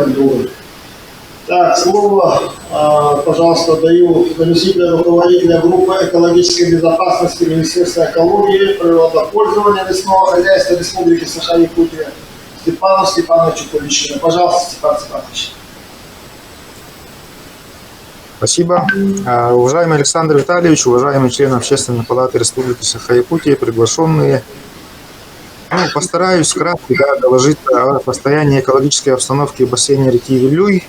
друг друга. Так, слово, пожалуйста, даю заместителю руководителя группы экологической безопасности Министерства экологии, природопользования, лесного хозяйства Республики Саха-Якутия Степану Степановичу Куличкину. Пожалуйста, Степан Степанович. Спасибо. Уважаемый Александр Витальевич, уважаемые члены Общественной палаты Республики Саха-Якутия, приглашенные, постараюсь кратко доложить о состоянии экологической обстановки в бассейне реки Вилюй.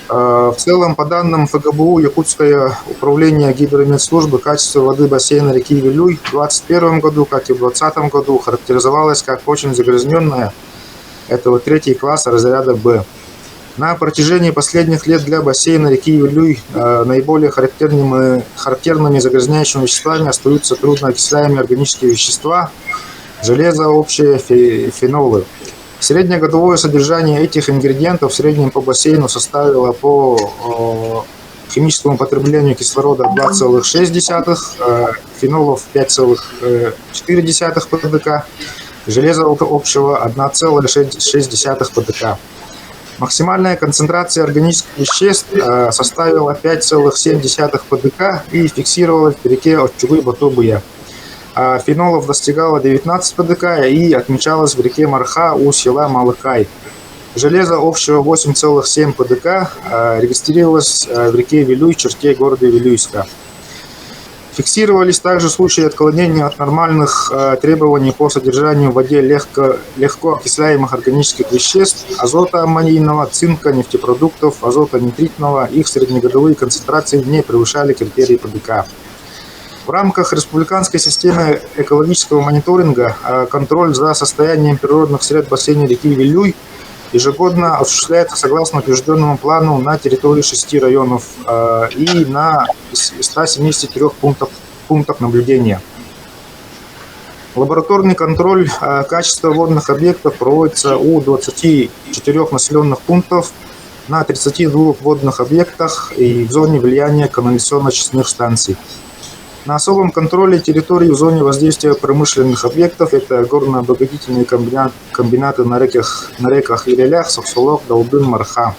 В целом, по данным ФГБУ, Якутское управление гидрометслужбы качество воды бассейна реки Вилюй в 2021 году, как и в 2020 году, характеризовалось как очень загрязненное. Это вот 3 класс разряда Б. На протяжении последних лет для бассейна реки Вилюй наиболее характерными загрязняющими веществами остаются трудноокисляемые органические вещества, железо, общие фенолы. Среднегодовое содержание этих ингредиентов в среднем по бассейну составило по химическому потреблению кислорода 2,6, фенолов 5,4 ПДК, железа общего 1,6 ПДК. Максимальная концентрация органических веществ составила 5,7 ПДК и фиксировалась в реке Отчугуй-Батубуя. Фенолов достигало 19 ПДК и отмечалось в реке Марха у села Малыкай. Железо общего 8,7 ПДК регистрировалось в реке Вилюй в черте города Вилюйска. Фиксировались также случаи отклонения от нормальных требований по содержанию в воде легко окисляемых органических веществ, азота аммонийного, цинка, нефтепродуктов, азота нитритного. Их среднегодовые концентрации не превышали критерии ПДК. В рамках республиканской системы экологического мониторинга контроль за состоянием природных сред бассейна реки Вилюй ежегодно осуществляется согласно утвержденному плану на территории 6 районов и на 173 пунктах наблюдения. Лабораторный контроль качества водных объектов проводится у 24 населенных пунктов на 32 водных объектах и в зоне влияния канализационно-очистных станций. На особом контроле территории в зоне воздействия промышленных объектов это горно-обогатительные комбинаты на реках Ирелях, Соксолок, Долбын, Марха,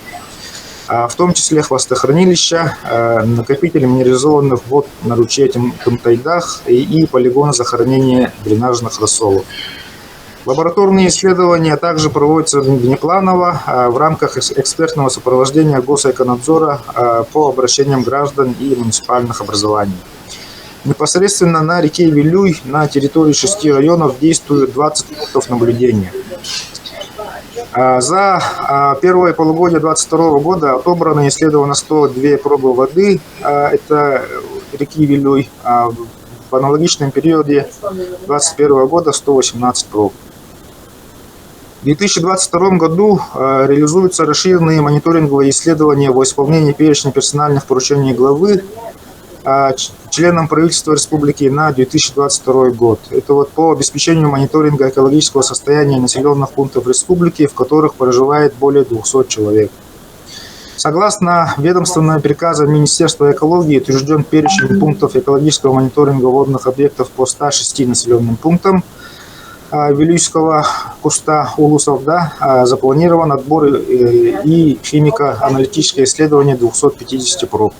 в том числе хвостохранилища, накопители минерализованных вод на ручье Тымтайдах и полигоны захоронения дренажных рассолов. Лабораторные исследования также проводятся внепланово в рамках экспертного сопровождения Госэконадзора по обращениям граждан и муниципальных образований. Непосредственно на реке Вилюй на территории 6 районов действуют 20 пунктов наблюдения. За первое полугодие 2022 года отобрано и исследовано 102 пробы воды, это реки Вилюй. В аналогичном периоде 2021 года 118 проб. В 2022 году реализуются расширенные мониторинговые исследования во исполнении перечня персональных поручений главы членам правительства республики на 2022 год. Это вот по обеспечению мониторинга экологического состояния населенных пунктов республики, в которых проживает более 200 человек. Согласно ведомственного приказа Министерства экологии утвержден перечень пунктов экологического мониторинга водных объектов по 106 населенным пунктам Вилюйского куста Улусов, запланирован отбор и химико-аналитическое исследование 250 проб.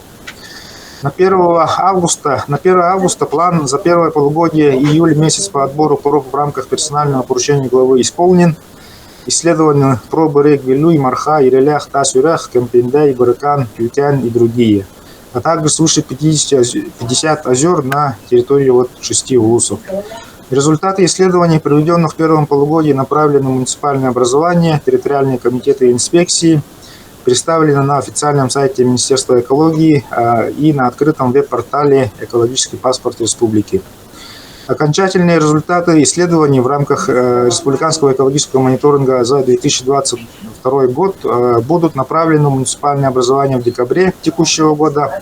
На 1 августа план за первое полугодие июль месяц по отбору проб в рамках персонального поручения главы исполнен. Исследованы пробы рек Вилюй, Марха, Ирелях, Тасюрях, Кемпиндай, Барыкан, Кютян и другие, а также свыше 50 озер на территории 6 улусов. Результаты исследований, проведенных в первом полугодии, направлены в муниципальное образование, территориальные комитеты и инспекции, представлены на официальном сайте Министерства экологии и на открытом веб-портале «Экологический паспорт Республики». Окончательные результаты исследований в рамках республиканского экологического мониторинга за 2022 год будут направлены в муниципальное образование в декабре текущего года,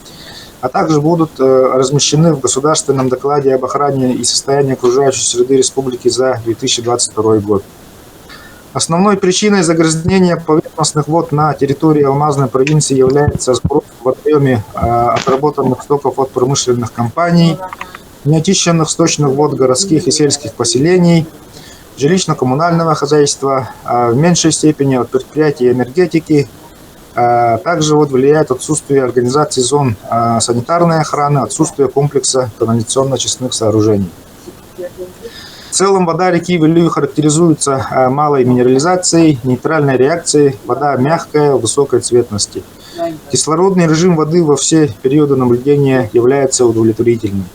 а также будут размещены в государственном докладе об охране и состоянии окружающей среды республики за 2022 год. Основной причиной загрязнения поверхностных вод на территории Алмазной провинции является сброс в водоеме отработанных стоков от промышленных компаний, неочищенных сточных вод городских и сельских поселений, жилищно-коммунального хозяйства, в меньшей степени от предприятий энергетики. Также вот влияет отсутствие организации зон санитарной охраны, отсутствие комплекса канализационно-очистных сооружений. В целом вода реки Вилюй характеризуется малой минерализацией, нейтральной реакцией, вода мягкая, высокой цветности. Кислородный режим воды во все периоды наблюдения является удовлетворительным.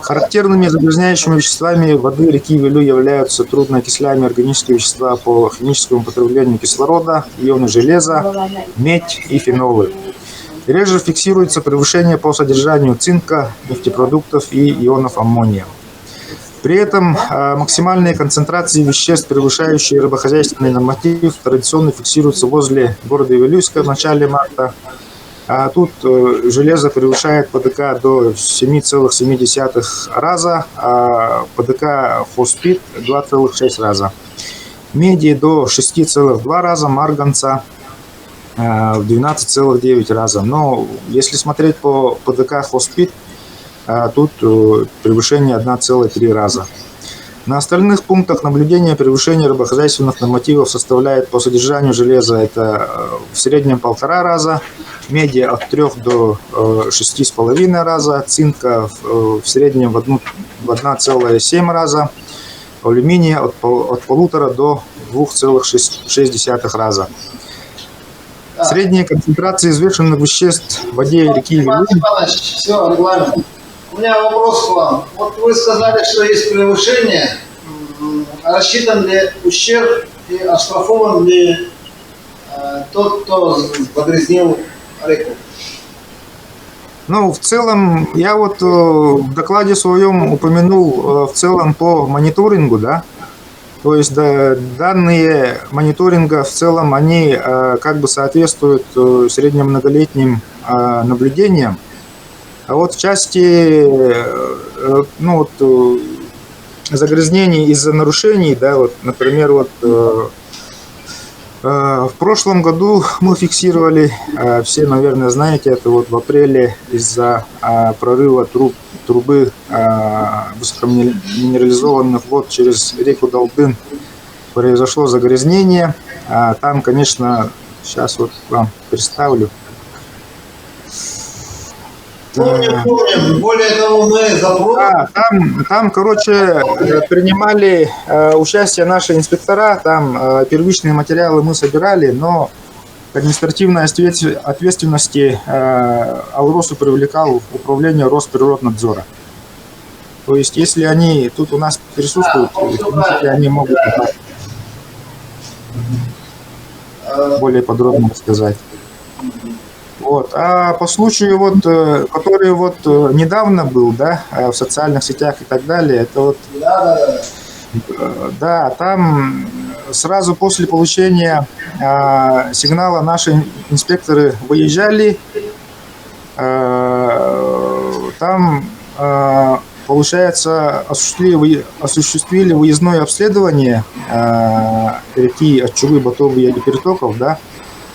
Характерными загрязняющими веществами воды реки Вилюй являются трудноокисляемые органические вещества по химическому употреблению кислорода, ионы железа, медь и фенолы. Реже фиксируется превышение по содержанию цинка, нефтепродуктов и ионов аммония. При этом максимальные концентрации веществ, превышающие рыбохозяйственный норматив, традиционно фиксируются возле города Вилюйска в начале марта. А тут железо превышает ПДК до 7,7 раза, а ПДК фосфит 2,6 раза. Меди до 6,2 раза, марганца в 12,9 раза. Но если смотреть по ПДК фосфит, тут превышение 1,3 раза. На остальных пунктах наблюдения превышение рыбохозяйственных нормативов составляет по содержанию железа это в среднем 1,5 раза, меди от 3 до 6,5 раза, цинка в среднем в 1,7 раза, алюминия от 1,5 до 2,6 раза. Средние концентрации взвешенных веществ в воде реки Вилюй. Все, регламент. У меня вопрос к вам. Вот вы сказали, что есть превышение. Рассчитан ли ущерб и оштрафован ли тот, кто загрязнил реку? Ну, в целом, я вот в докладе своем упомянул в целом по мониторингу, да. То есть данные мониторинга в целом, они как бы соответствуют среднемноголетним наблюдениям. А вот в части загрязнений из-за нарушений, да, вот, например, вот в прошлом году мы фиксировали, все, наверное, знаете, это вот в апреле из-за прорыва трубы высокоминерализованных вод через реку Долбын произошло загрязнение. Там, конечно, сейчас вот вам представлю. Помним. Более того, мы там, короче, принимали участие наши инспектора, там первичные материалы мы собирали, но к административной ответственности Алросу привлекал управление Росприроднадзора. То есть, если они тут у нас присутствуют, они могут более подробно рассказать. Вот. А по случаю, вот, который вот недавно был, да, в социальных сетях и так далее, это вот, да, там сразу после получения сигнала наши инспекторы выезжали, там, получается, осуществили выездное обследование реки Ачугы, Батобия и притоков, да,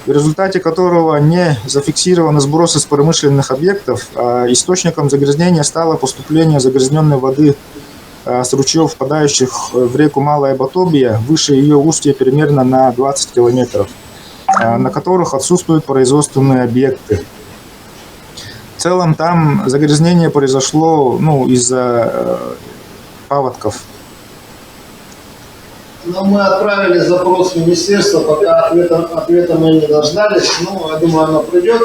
в результате которого не зафиксированы сбросы с промышленных объектов. Источником загрязнения стало поступление загрязненной воды с ручьев, впадающих в реку Малая Батобия, выше ее устья примерно на 20 километров, на которых отсутствуют производственные объекты. В целом там загрязнение произошло из-за паводков. Но мы отправили запрос в министерство, пока ответа мы не дождались. Я думаю, оно придет.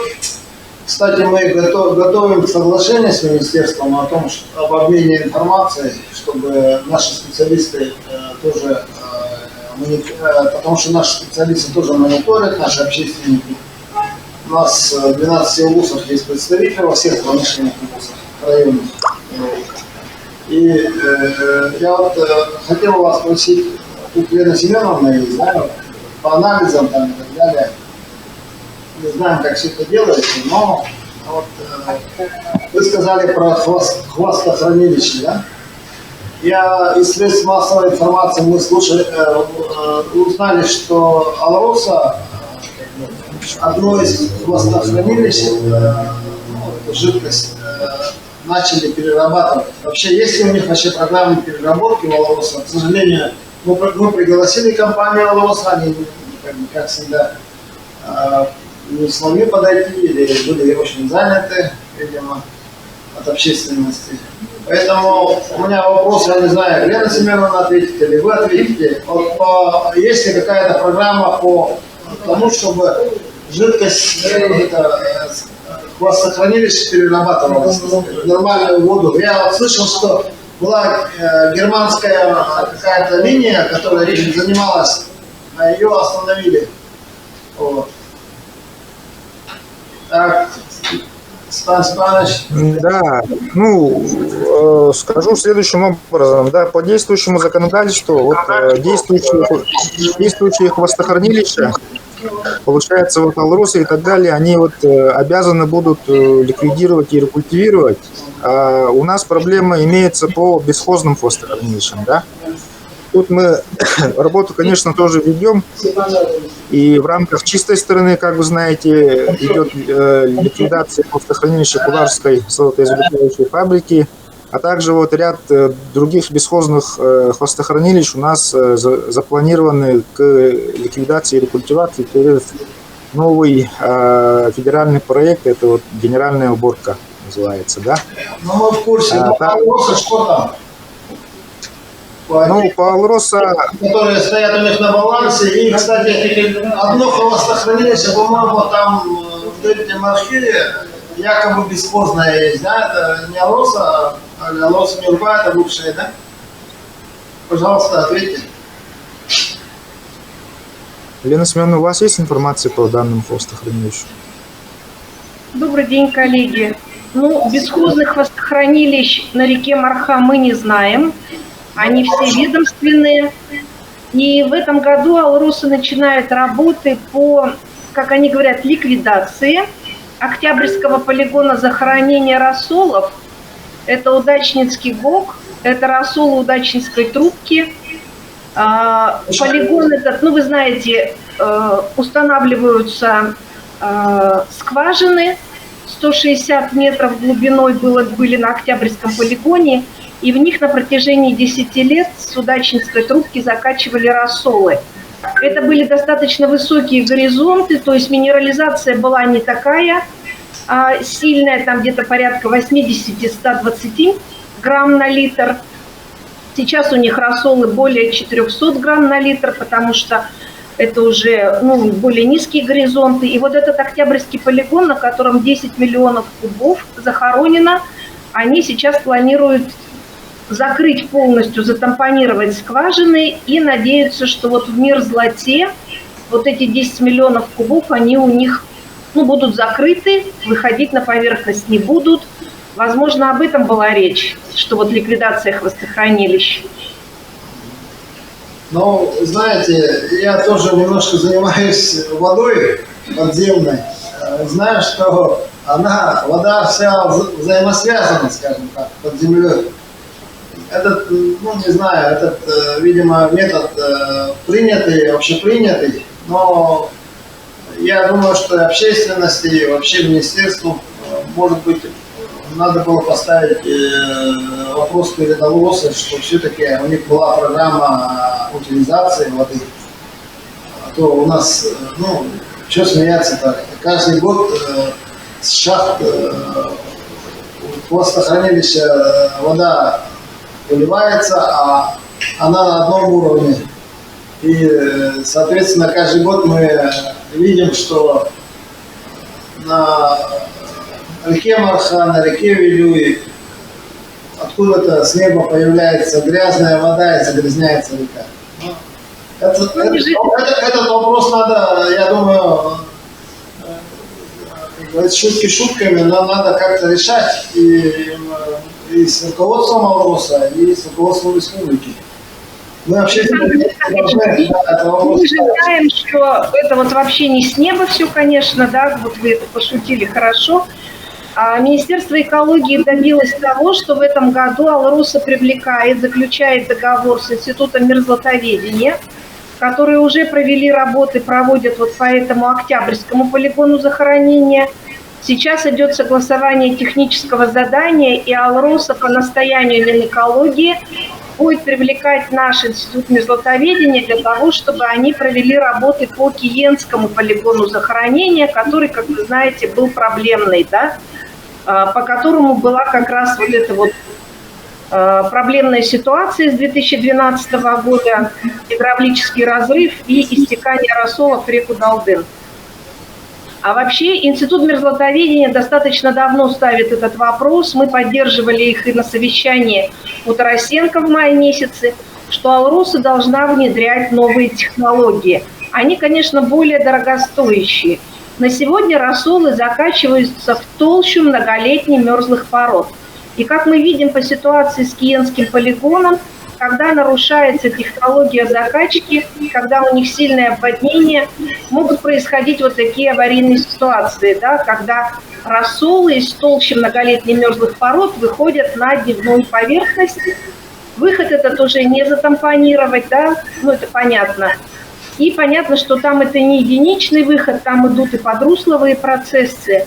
Кстати, мы готовим соглашение с министерством о том, об обмене информацией, чтобы наши специалисты тоже потому что наши специалисты тоже мониторят, наши общественники. У нас 12 вузов есть представители во всех промышленных вузах районах. И я вот хотел вас спросить, тут Лена Семеновна есть, да, по анализам там, и так далее. Не знаем, как все это делается, но вот, вы сказали про хвостохранилище, да? Я из средств массовой информации мы узнали, что Алроса одно из хвостохранилищ, жидкость, начали перерабатывать. Вообще, есть ли у них программы переработки в Алроса? К сожалению, мы пригласили компанию «Алрос», они, как всегда, не смогли подойти или были очень заняты, видимо, от общественности. Поэтому у меня вопрос, я не знаю, Лена Семеновна ответит или вы ответите. Вот есть ли какая-то программа по тому, чтобы жидкость хвостохранилище перерабатывалась в нормальную воду? Я вот слышал, что была германская какая-то линия, которая этим занималась, а ее остановили. Вот. Так, Стас Павлович. Да, ну, скажу следующим образом, да, по действующему законодательству, вот, действующие хвостохранилища, получается, вот Алросы и так далее, они вот обязаны будут ликвидировать и рекультивировать. А у нас проблема имеется по бесхозным хвостохранилищам, да. Тут мы работу, конечно, тоже ведем, и в рамках чистой стороны, как вы знаете, идет ликвидация хвостохранилища Куларской золотоизвлекающей фабрики, а также вот ряд других бесхозных хвостохранилищ у нас запланированы к ликвидации и рекультивации через новый федеральный проект, это вот генеральная уборка называется, да? Ну, мы в курсе, но вопросы, что там? Ну, по Алроса... Которые стоят у них на балансе. И, кстати, одно хвостохранилище, по-моему, там в Древнем архиве якобы бесхозное есть, да? Это не Алроса, а Алроса Мирба, это бывшая, да? Пожалуйста, ответьте. Лена Семеновна, у вас есть информация по данному хвостохранилищу? Добрый день, коллеги. Ну, бесхозных хвостохранилищ на реке Марха мы не знаем. Они все ведомственные. И в этом году Алросы начинают работы по, как они говорят, ликвидации Октябрьского полигона захоронения рассолов. Это Удачницкий ГОК, это рассолы Удачинской трубки. Полигон этот, ну вы знаете, устанавливаются скважины, 160 метров глубиной были на Октябрьском полигоне, и в них на протяжении 10 лет с Удачинской трубки закачивали рассолы. Это были достаточно высокие горизонты, то есть минерализация была не такая сильная, там где-то порядка 80-120 грамм на литр. Сейчас у них рассолы более 400 грамм на литр, потому что это уже более низкие горизонты. И вот этот Октябрьский полигон, на котором 10 миллионов кубов захоронено, они сейчас планируют закрыть полностью, затампонировать скважины и надеются, что вот в мерзлоте вот эти 10 миллионов кубов, они у них будут закрыты, выходить на поверхность не будут. Возможно, об этом была речь, что вот ликвидация хвостохранилищ. Ну, знаете, я тоже немножко занимаюсь водой подземной. Знаю, что вода вся взаимосвязана, скажем так, под землей. Этот, не знаю, этот, видимо, метод принятый, общепринятый, но я думаю, что и общественности, и вообще министерству, может быть, надо было поставить вопрос перед Алросой, что все-таки у них была программа утилизации воды. А то у нас, что смеяться-то, каждый год с шахт хвостохранилища вода выливается, а она на одном уровне. И, соответственно, каждый год мы видим, что на реке Марха, на реке Вилюй откуда-то с неба появляется грязная вода и загрязняется река. Этот вопрос надо, я думаю, шутки шутками, но надо как-то решать и с руководством Алроса, и с руководством республики. Мы вообще мы же знаем, что это вот вообще не с неба все, конечно, да, вот вы это пошутили хорошо. А Министерство экологии добилось того, что в этом году Алроса заключает договор с Институтом мерзлотоведения, которые уже провели работы, проводят вот по этому Октябрьскому полигону захоронения. Сейчас идет согласование технического задания, и Алроса по настоянию Минэкологии будет привлекать наш институт межзлотоведения для того, чтобы они провели работы по Киенскому полигону захоронения, который, как вы знаете, был проблемный, да, по которому была как раз вот эта вот проблемная ситуация с 2012 года, гидравлический разрыв и истекание рассолов в реку Далдын. А вообще Институт мерзлотоведения достаточно давно ставит этот вопрос. Мы поддерживали их и на совещании у Тарасенко в мае месяце, что Алроса должна внедрять новые технологии. Они, конечно, более дорогостоящие. На сегодня рассолы закачиваются в толщу многолетних мерзлых пород. И как мы видим по ситуации с Киенским полигоном, когда нарушается технология закачки, когда у них сильное обводнение, могут происходить вот такие аварийные ситуации, да, когда рассолы из толщи многолетних мерзлых пород выходят на дневную поверхность. Выход этот уже не затампонировать, да, ну это понятно. И понятно, что там это не единичный выход, там идут и подрусловые процессы.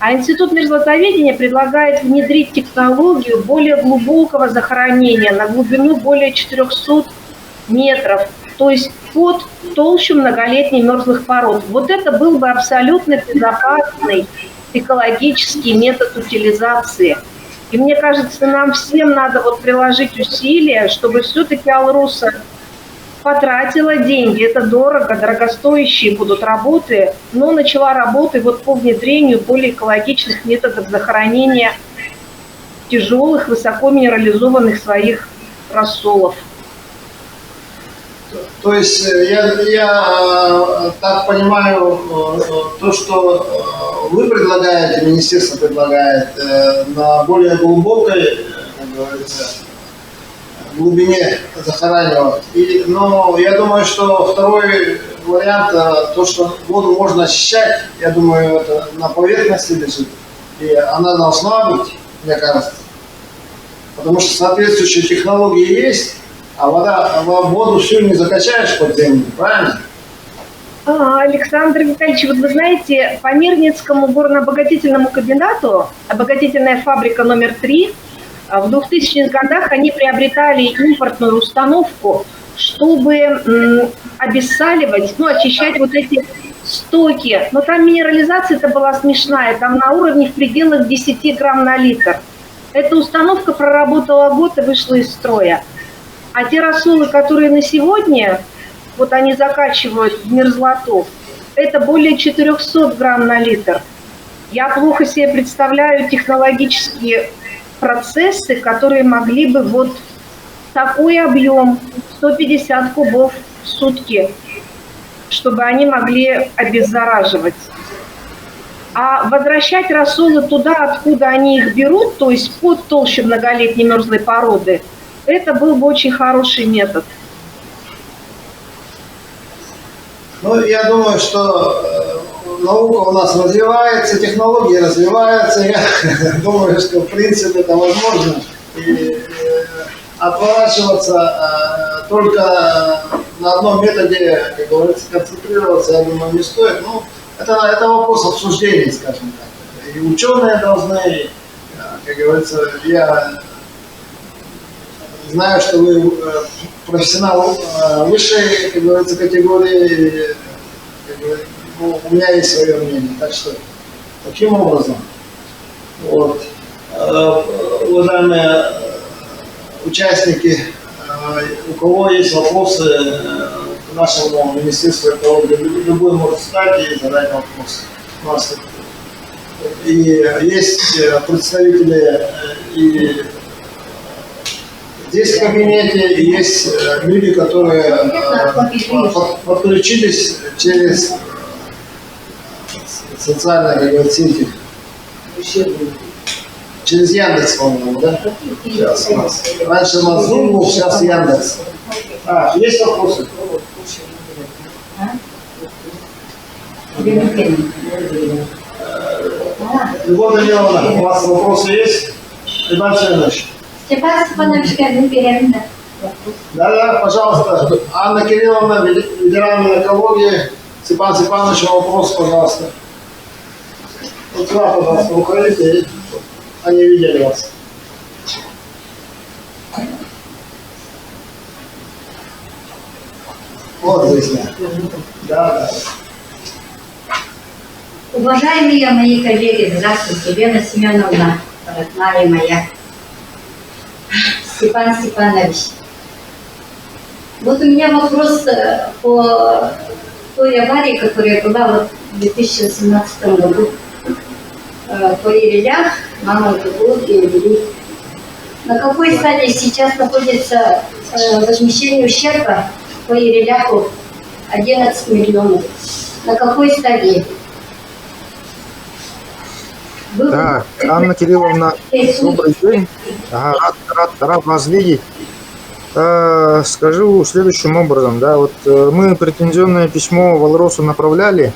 А Институт мерзлотоведения предлагает внедрить технологию более глубокого захоронения на глубину более 400 метров, то есть под толщу многолетних мерзлых пород. Вот это был бы абсолютно безопасный экологический метод утилизации. И мне кажется, нам всем надо вот приложить усилия, чтобы все-таки Алроса потратила деньги, это дорого, дорогостоящие будут работы, но начала работы вот по внедрению более экологичных методов захоронения тяжелых, высоко минерализованных своих рассолов. То есть я так понимаю, то, что вы предлагаете, министерство предлагает на более глубокой, как говорится, глубине захоранивать. Но я думаю, что второй вариант, то, что воду можно очищать, я думаю, это на поверхности лежит. И она должна быть, мне кажется. Потому что соответствующие технологии есть, а воду всю не закачаешь под землю, правильно? Александр Витальевич, вот вы знаете, по Мирницкому горно-обогатительному комбинату, обогатительная фабрика номер 3, в 2000-х годах они приобретали импортную установку, чтобы обессаливать, очищать вот эти стоки. Но там минерализация-то была смешная, там на уровне в пределах 10 грамм на литр. Эта установка проработала год и вышла из строя. А те рассолы, которые на сегодня, вот они закачивают в мерзлоту, это более 400 грамм на литр. Я плохо себе представляю технологические процессы, которые могли бы вот такой объем, 150 кубов в сутки, чтобы они могли обеззараживать. А возвращать рассолы туда, откуда они их берут, то есть под толщу многолетней мерзлой породы, это был бы очень хороший метод. Я думаю, что наука у нас развивается, технологии развиваются. Я думаю, что в принципе это возможно. И отворачиваться только на одном методе, как говорится, концентрироваться, я думаю, не стоит. Это вопрос обсуждения, скажем так. И ученые должны, как говорится, я знаю, что вы профессионал высшей, как говорится, категории. У меня есть свое мнение. Так что таким образом, уважаемые участники, у кого есть вопросы к нашему министерству экологии, любой может встать и задать вопрос. У нас и есть представители и здесь в кабинете, и есть люди, которые подключились через социальные, как говорят, сети. Через Яндекс, по-моему, да? Сейчас у нас. Раньше у нас Zoom был, сейчас Яндекс. Есть вопросы? Любовь Даниловна, у вас вопросы есть? Иван Семенович. Степан Степанович, один перерыв. Да, пожалуйста. Анна Кирилловна, ветеран экологии. Степан Степанович, вопрос, пожалуйста. Вот сюда, пожалуйста, уходите, они видели вас. Вот выясняю. Да. Уважаемые мои коллеги, здравствуйте, Лена Семеновна, родная моя, Степан Степанович. Вот у меня вопрос по той аварии, которая была вот в 2018 году. По Ерелях, Мамонтову и Ерели. На какой стадии сейчас находится возмещение ущерба по Ереляху 11 миллионов? На какой стадии? Так, Анна Кирилловна, добрый день. Ага, рад вас видеть. Скажу следующим образом, да, вот мы претензионное письмо в Алросу направляли.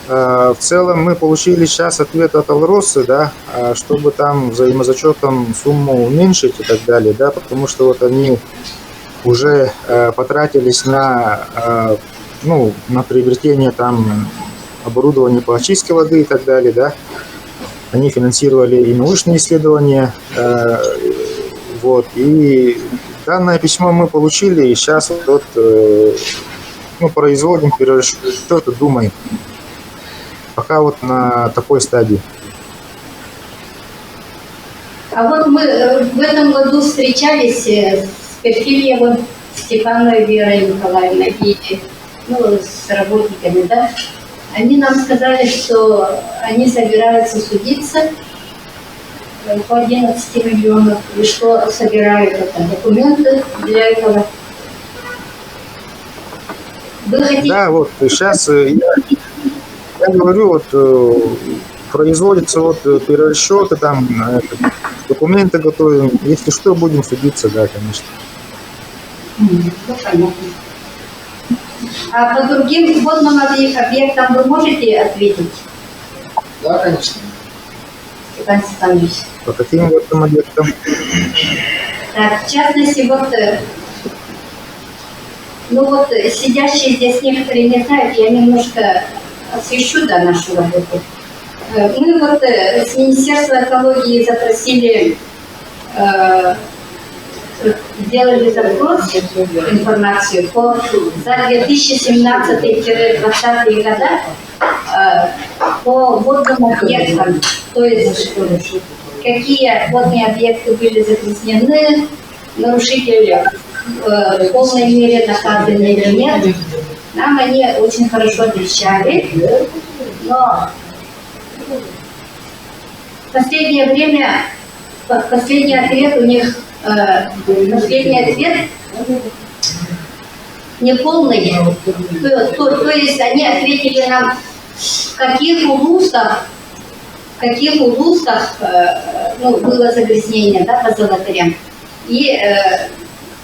В целом мы получили сейчас ответ от Алросы, да, чтобы там взаимозачетом сумму уменьшить и так далее, да, потому что вот они уже потратились на приобретение там оборудования по очистке воды и так далее, да. Они финансировали и научные исследования, вот, и данное письмо мы получили, и сейчас вот, производим перерасчет и думаем. Пока вот на такой стадии. А вот мы в этом году встречались с Перфильевым, Степановой Верой Николаевной и с работниками, да? Они нам сказали, что они собираются судиться по 11 миллионов, и что собирают документы для этого. Вы хотите... Да, вот сейчас я говорю, вот производятся вот перерасчеты, там документы готовим. Если что, будем судиться, да, конечно. Понятно. А по другим водным объектам вы можете ответить? Да, конечно. Степан Степанович. По каким водным объектам? Так, в частности, сидящие здесь некоторые не знают, я немножко освещу, да, нашу работу. Мы с Министерства экологии запросили, сделали запрос, информацию за 2017-2020 года по водным объектам, то есть какие водные объекты были загрязнены, нарушители в полной мере наказаны или нет. Нам они очень хорошо отвечали, но в последнее время, последний ответ у них, неполный. То есть они ответили нам, в каких улусах было загрязнение, да, по золотарям, и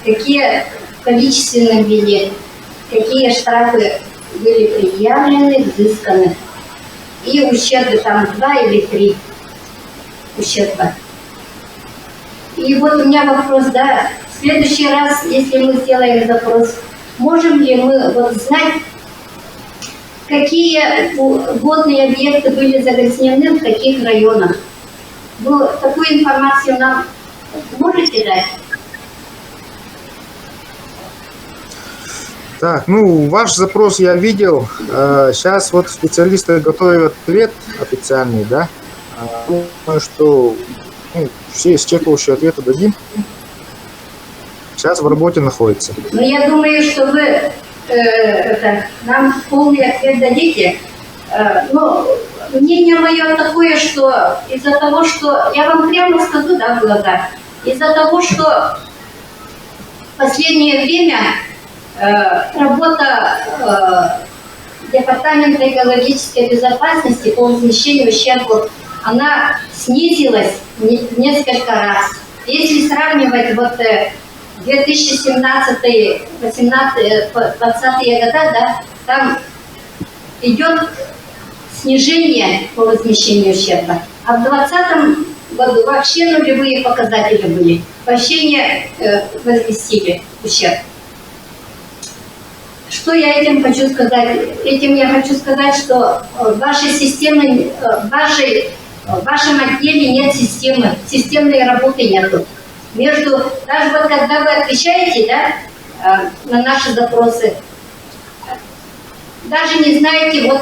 какие в количественном виде, какие штрафы были предъявлены, взысканы. И ущербы там 2 или 3 ущерба. И вот у меня вопрос, да, в следующий раз, если мы сделаем запрос, можем ли мы знать, какие водные объекты были загрязнены, в каких районах? Вы такую информацию нам можете дать? Так, ваш запрос я видел. Сейчас вот специалисты готовят ответ официальный, да. Думаю, что все исчерпывающие ответы дадим. Сейчас в работе находится. Но я думаю, что вы нам полный ответ дадите. Мнение мое такое, что из-за того, что... Я вам прямо скажу, да, в глаза. Из-за того, что в последнее время работа Департамента экологической безопасности по возмещению ущерба, она снизилась несколько раз. Если сравнивать 2017, 18, 20 года, да, там идет снижение по возмещению ущерба. А в 2020 году вообще нулевые показатели были. Вообще не возместили ущерб. Что я этим хочу сказать? Этим я хочу сказать, что в вашей системе, в вашем отделе нет системы, системной работы нету. Даже когда вы отвечаете, да, на наши запросы. Даже не знаете,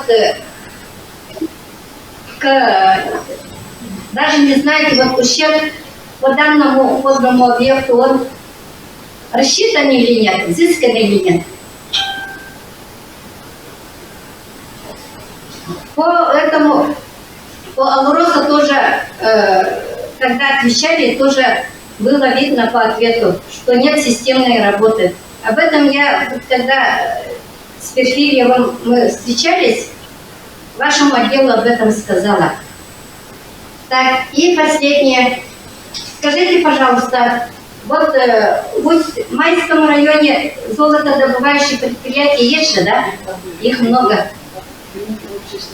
даже не знаете, ущерб по данному водному объекту, он рассчитан или нет, взыскан или нет. По Алроса тоже, когда отвечали, тоже было видно по ответу, что нет системной работы. Об этом я, когда с Перфильевым мы встречались, вашему отделу об этом сказала. Так, и последнее. Скажите, пожалуйста, в Майском районе золотодобывающие предприятия есть же, да? Их много.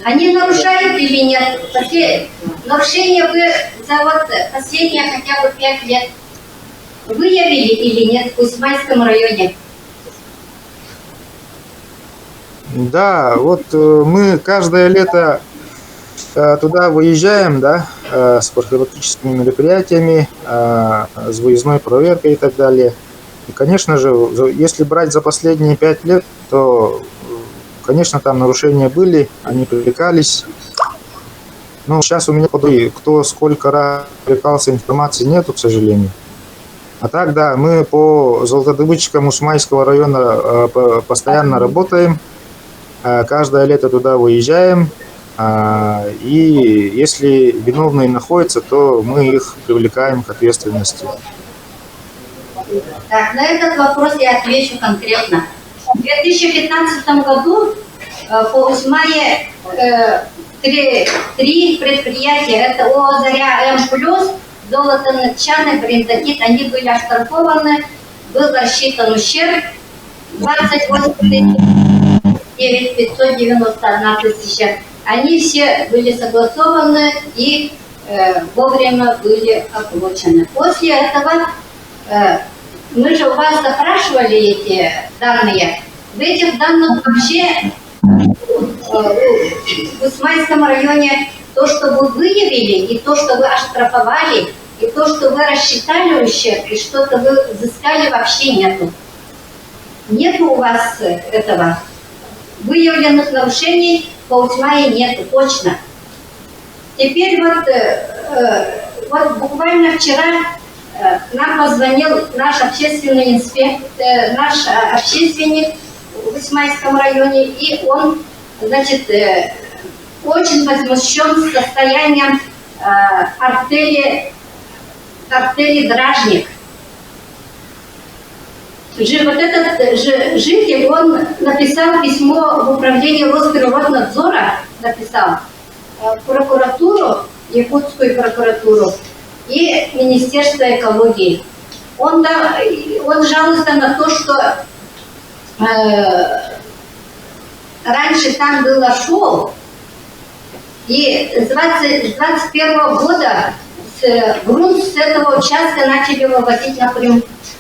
Они нарушают или нет? Нарушения вы за последние хотя бы 5 лет выявили или нет в Усмайском районе? Да, мы каждое лето туда выезжаем, да, с профилактическими мероприятиями, с выездной проверкой и так далее. И, конечно же, если брать за последние 5 лет, то, конечно, там нарушения были, они привлекались. Но сейчас у меня кто сколько раз привлекался, информации нету, к сожалению. А так, да, мы по золотодобытчикам Усмайского района постоянно работаем. Каждое лето туда выезжаем. И если виновные находятся, то мы их привлекаем к ответственности. Так, на этот вопрос я отвечу конкретно. В 2015 году по Усмае 3 предприятия, это ООО «Заря М+», Золотонытчаны, Бриндакит, они были оштрафованы, был рассчитан ущерб 28 591 тысяча. Они все были согласованы и вовремя были оплачены. После этого мы же у вас запрашивали эти данные. В этих данных вообще в Усмайском районе то, что вы выявили, и то, что вы оштрафовали, и то, что вы рассчитали ущерб, и что-то вы взыскали, вообще нету. Нету у вас этого. Выявленных нарушений по Усмае нету, точно. Теперь буквально вчера нам позвонил наш общественный наш общественник в Усмайском районе, и он, значит, очень возмущен состоянием артели Дражник. Этот житель, он написал письмо в управление Росприроднадзора, написал в прокуратуру, Якутскую прокуратуру и Министерство экологии. Он жалуется на то, что раньше там было шоу, и с 2021 года грунт с этого участка начали вывозить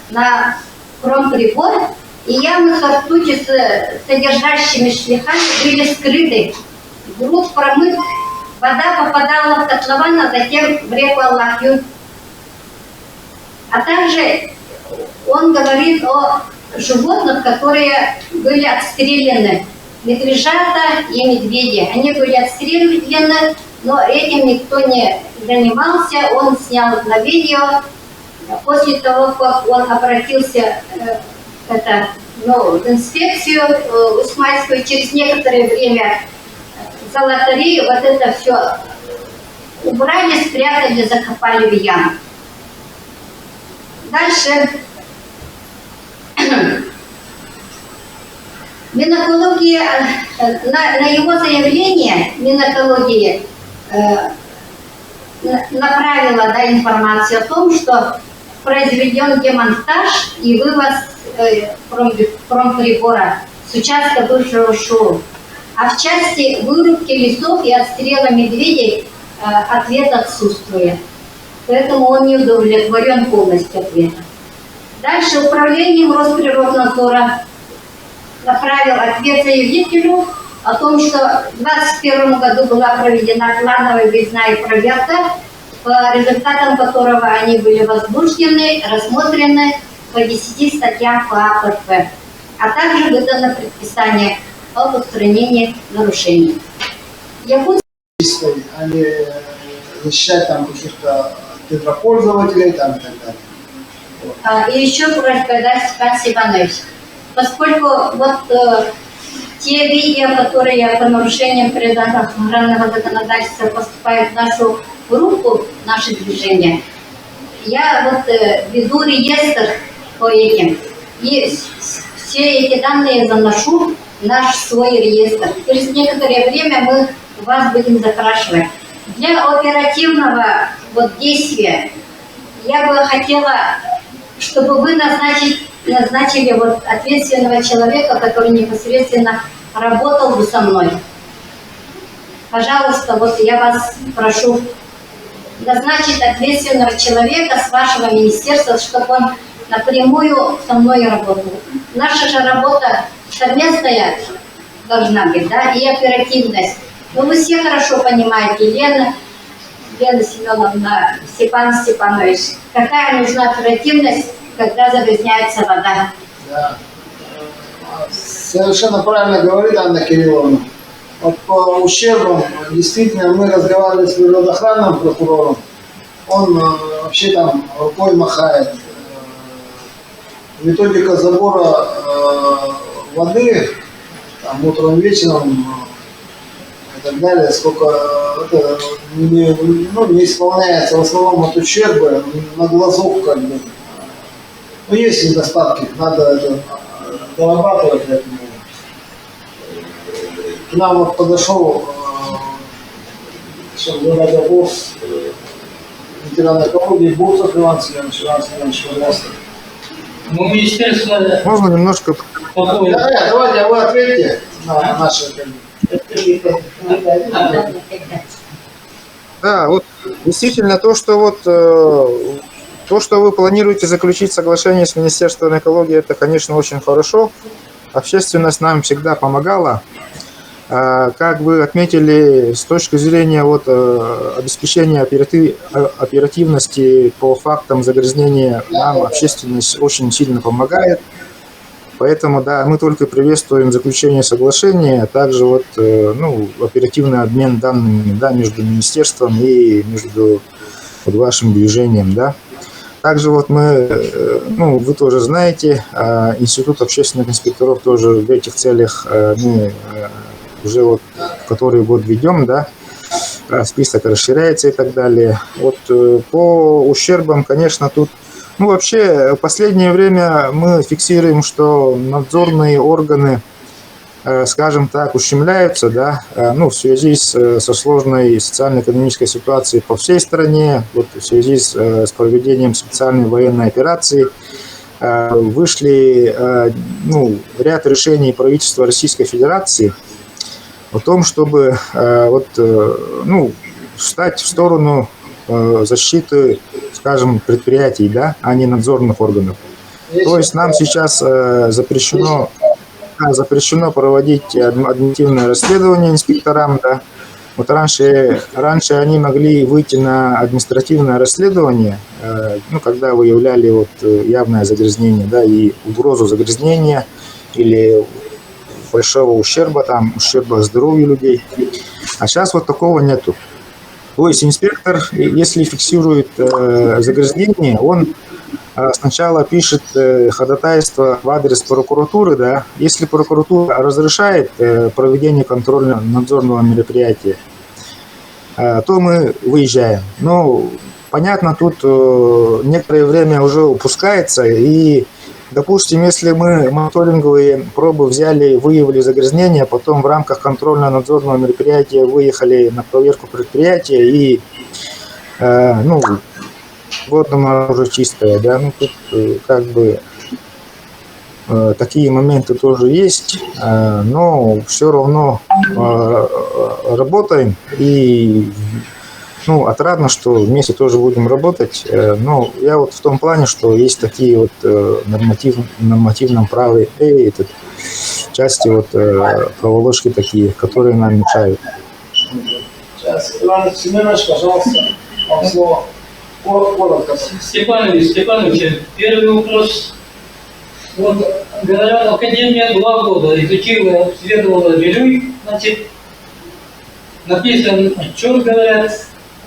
на промприбор, и ямы со ртути с содержащими шлихами были скрыты. Грунт промыт, вода попадала в котлован, а затем в реку Аллахью. А также он говорит о животных, которые были отстреляны. Медвежата и медведи. Они были отстреляны, но этим никто не занимался. Он снял на видео. После того, как он обратился в инспекцию Усмайскую, через некоторое время золотари это все убрали, спрятали, закопали в яму. Дальше. Минэкология, на его заявление Минэкологии направила информацию о том, что произведен демонтаж и вывоз промприбора с участка бывшего ШОУ. А в части вырубки лесов и отстрела медведей ответ отсутствует. Поэтому он не удовлетворен полностью ответом. Дальше управлением Росприроднадзора направил ответ заявителю о том, что в 2021 году была проведена плановая выездная проверка, по результатам которого они были возбуждены, рассмотрены по 10 статьям по АПП, а также выдано предписание об устранении нарушений. Якутск А не защищать там каких-то недропользователей там, и так далее. И еще просьба, да, Степан Степанович, поскольку вот те видео, которые по нарушениям природоохранного законодательства поступают в нашу группу, в наше движение, я вот веду реестр по этим, и все эти данные заношу в наш свой реестр. Через некоторое время мы вас будем запрашивать. Для оперативного вот действия я бы хотела, чтобы вы назначили вот ответственного человека, который непосредственно работал бы со мной. Пожалуйста, вот я вас прошу назначить ответственного человека с вашего министерства, чтобы он напрямую со мной работал. Наша же работа совместная должна быть, да, и оперативность. Но вы все хорошо понимаете, Лена Семеновна, Степан Степанович, какая нужна оперативность, когда загрязняется вода. Да. Совершенно правильно говорит Анна Кирилловна. Вот по ущербам, действительно, мы разговаривали с природоохранным прокурором, он вообще там рукой махает. Методика забора воды, там, утром, вечером и так далее, сколько это не исполняется, в основном от ущерба на глазок как бы. Но есть недостатки, надо это дорабатывать. К нам вот подошел вопрос ветерана экологии Бурцев Иван Семенович, пожалуйста. Ну, министерство... Можно немножко... Давайте вы ответьте на наши... Да, вот действительно то, что вы планируете заключить соглашение с Министерством экологии, это, конечно, очень хорошо. Общественность нам всегда помогала. Как вы отметили, с точки зрения вот, обеспечения оперативности по фактам загрязнения, нам общественность очень сильно помогает. Поэтому, да, мы только приветствуем заключение соглашения, а также вот, оперативный обмен данными, да, между министерством и между вот, вашим движением, да. Также вот вы тоже знаете, Институт общественных инспекторов тоже в этих целях мы уже вот который год ведем, да, список расширяется и так далее. Вот по ущербам, конечно, тут, вообще в последнее время мы фиксируем, что надзорные органы, скажем так, ущемляются, да, в связи со сложной социально-экономической ситуацией по всей стране, вот в связи с проведением специальной военной операции, вышли, ряд решений правительства Российской Федерации о том, чтобы встать в сторону защиты, скажем, предприятий, да, а не надзорных органов. То есть нам сейчас запрещено проводить административное расследование инспекторам, да. Вот раньше они могли выйти на административное расследование, когда выявляли вот явное загрязнение, да, и угрозу загрязнения или большого ущерба здоровью людей. А сейчас вот такого нету. То есть инспектор, если фиксирует загрязнение, он сначала пишет ходатайство в адрес прокуратуры, да. Если прокуратура разрешает проведение контрольно-надзорного мероприятия, то мы выезжаем. Но понятно, тут некоторое время уже упускается, и, допустим, если мы мониторинговые пробы взяли, выявили загрязнение, потом в рамках контрольно-надзорного мероприятия выехали на проверку предприятия, и вот она уже чистая, да, тут как бы такие моменты тоже есть, но все равно работаем, и отрадно, что вместе тоже будем работать, но я вот в том плане, что есть такие вот нормативном праве части вот проволочки такие, которые нам мешают. Сейчас, Иван Семенович, пожалуйста, вам слово. Коротко. Степанович, первый вопрос Вот, говорят, Академия 2 года изучила, обследовала Вилюй, значит, написан отчет, говорят,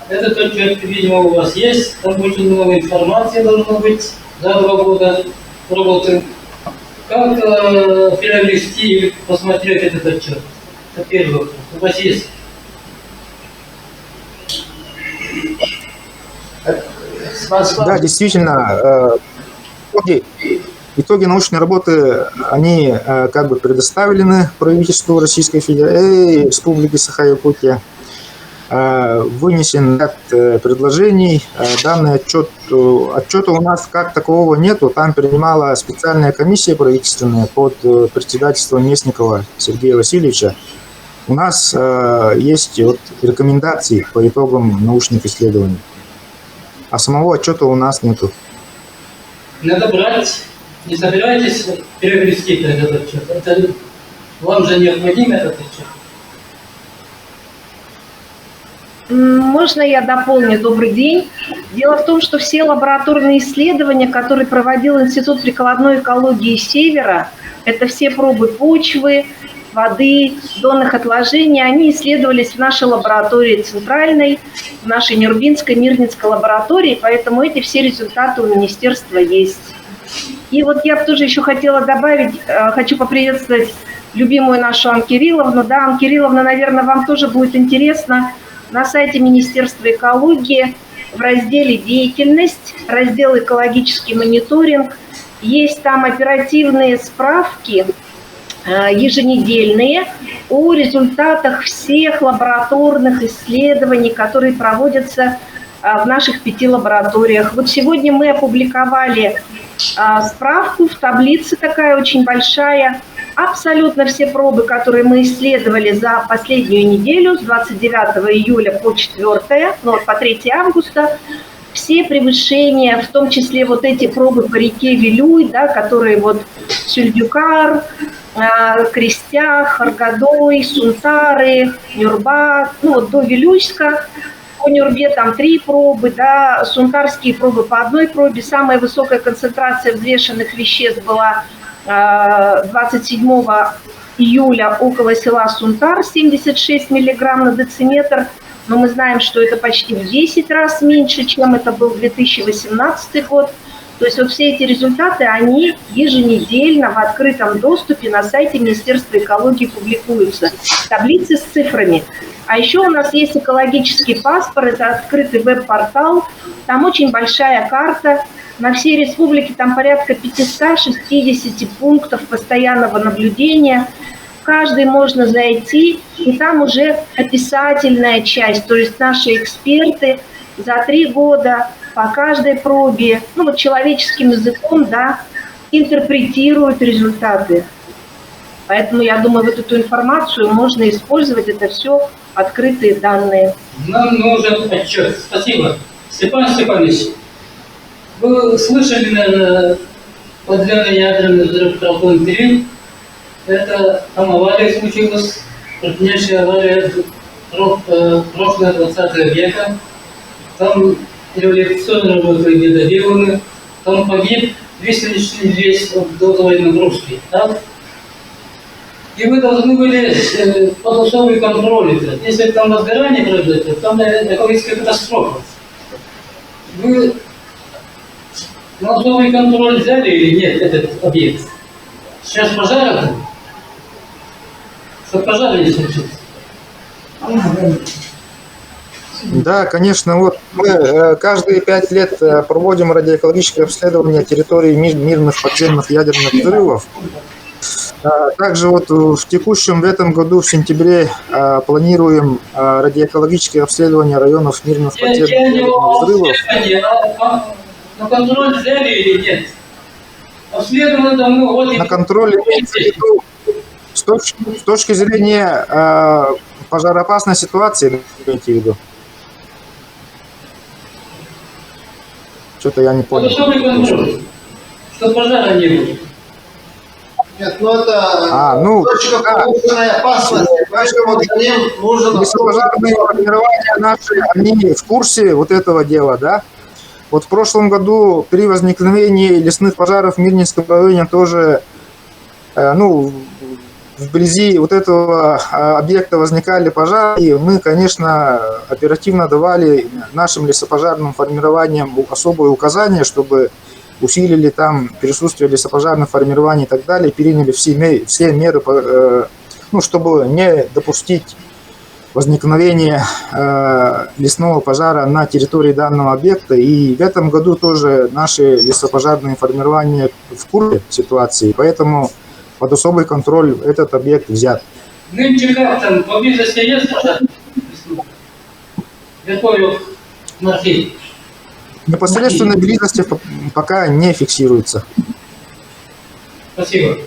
этот отчет, видимо, у вас есть, там очень много информации должно быть за 2 года работы. Как приобрести или посмотреть этот отчет? Это первый вопрос. У вас есть? Да, действительно, итоги научной работы, они как бы предоставлены правительству Российской Федерации, Республики Саха-Якутия. Вынесен ряд предложений. Данный отчета у нас как такового нету. Там принимала специальная комиссия правительственная под председательством Местникова Сергея Васильевича. У нас есть вот рекомендации по итогам научных исследований. А самого отчета у нас нету. Надо брать. Не собираетесь приобрести этот отчет? Это вам же необходим этот отчет? Можно я дополню? Добрый день. Дело в том, что все лабораторные исследования, которые проводил Институт прикладной экологии Севера, это все пробы почвы, воды, донных отложений, они исследовались в нашей лаборатории центральной, в нашей Нюрбинской, Мирнинской лаборатории, поэтому эти все результаты у министерства есть. И вот я бы тоже еще хотела добавить, хочу поприветствовать любимую нашу Анну Кирилловну. Да, Анна Кирилловна, наверное, вам тоже будет интересно. На сайте Министерства экологии в разделе «Деятельность», раздел «Экологический мониторинг», есть там оперативные справки еженедельные о результатах всех лабораторных исследований, которые проводятся в наших 5 лабораториях. Вот сегодня мы опубликовали справку в таблице, такая очень большая. Абсолютно все пробы, которые мы исследовали за последнюю неделю, с 29 июля по 4, по 3 августа, все превышения, в том числе вот эти пробы по реке Вилюй, да, которые вот Сюльдюкар, Крестях, Аргадой, Сунтары, Нюрба, ну вот до Вилюйска, по Нюрбе там 3 пробы, да, сунтарские пробы по 1 пробе. Самая высокая концентрация взвешенных веществ была 27 июля около села Сунтар, 76 миллиграмм на дециметр. Но мы знаем, что это почти в 10 раз меньше, чем это был 2018 год. То есть вот все эти результаты, они еженедельно в открытом доступе на сайте Министерства экологии публикуются. Таблицы с цифрами. А еще у нас есть экологический паспорт, это открытый веб-портал. Там очень большая карта. На всей республике там порядка 560 пунктов постоянного наблюдения. В каждый можно зайти, и там уже описательная часть. То есть наши эксперты за 3 года по каждой пробе, ну вот человеческим языком, да, интерпретируют результаты. Поэтому я думаю, вот эту информацию можно использовать, это все открытые данные. Нам нужен отчет. Спасибо. Степан Степанович, вы слышали, наверное, подлинный ядерный взрыв Трапон-3? Это там авария случилась, крупнейшая авария прошлого 20 века. Там революционные работы недоделаны, там погиб 200 дозовой нагрузки. Так? И вы должны были под особый контроль. Если там возгорание произойдет, там экологическая катастрофа. Вы на особый контроль взяли или нет этот объект? Сейчас пожар, что пожар не случился. Да, конечно, вот мы каждые 5 лет проводим радиоэкологическое обследование территории мирных подземных ядерных взрывов. Также вот в этом году, в сентябре, планируем радиоэкологическое обследование районов мирных подземных ядерных взрывов. На контроль взяли или нет? Обследовано давно. На контроль имеется в виду с точки зрения пожароопасной ситуации, имеете в виду? Что-то я не понял. Что пожара не было. Нет, ну это точка повышенной опасности, поэтому за ним нужен... Если пожарные формирования наши, они в курсе вот этого дела, да? Вот в прошлом году при возникновении лесных пожаров в Мирнинском районе тоже, вблизи вот этого объекта возникали пожары, и мы, конечно, оперативно давали нашим лесопожарным формированиям особые указания, чтобы усилили там присутствие лесопожарных формирований и так далее, приняли все меры, чтобы не допустить возникновения лесного пожара на территории данного объекта. И в этом году тоже наши лесопожарные формирования в курсе ситуации, поэтому под особый контроль этот объект взят. Нынче как там, поблизости есть пожар? Готовил смотреть. Непосредственной близости пока не фиксируется. Спасибо.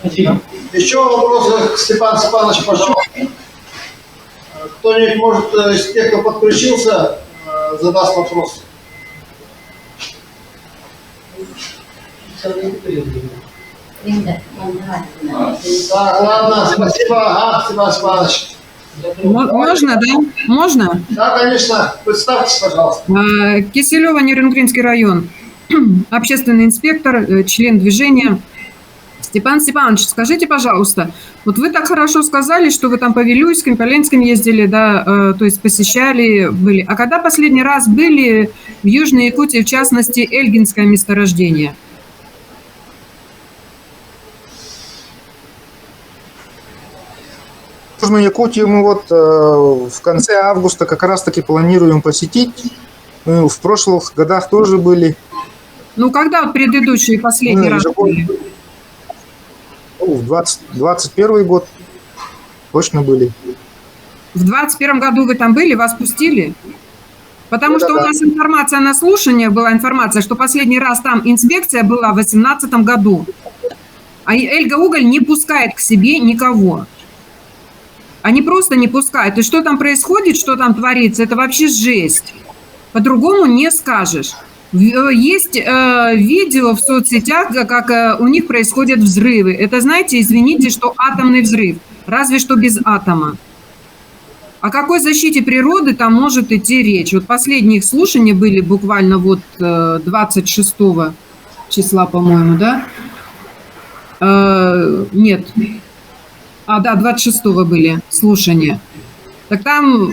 Спасибо. Еще вопросы к Степану Степановичу, пожалуйста. Кто-нибудь, может, из тех, кто подключился, задаст вопрос? Так, ладно, спасибо. Ага, Степан Степанович. Можно, да? Можно? Да, конечно. Представьтесь, пожалуйста. Киселева, Нерюнгринский район. Общественный инспектор, член движения. Степан Степанович, скажите, пожалуйста, вот вы так хорошо сказали, что вы там по Вилюйским, по Ленинским ездили, да, то есть посещали, были. А когда последний раз были в Южной Якутии, в частности, Эльгинское месторождение? Южную Якутию мы вот в конце августа как раз-таки планируем посетить. Мы в прошлых годах тоже были. Ну, когда вот предыдущий последний раз были? В 21 год точно были. В 21 году вы там были, вас пустили? Потому что у нас информация на слушании была, информация, что последний раз там инспекция была в 2018 году. А Эльга-Уголь не пускает к себе никого. Они просто не пускают. И что там происходит, что там творится, это вообще жесть. По-другому не скажешь. Есть видео в соцсетях, как у них происходят взрывы. Это, знаете, извините, что атомный взрыв. Разве что без атома. О какой защите природы там может идти речь? Вот последние их слушания были буквально вот 26 числа, по-моему, да? Нет. Да, 26-го были слушания. Так там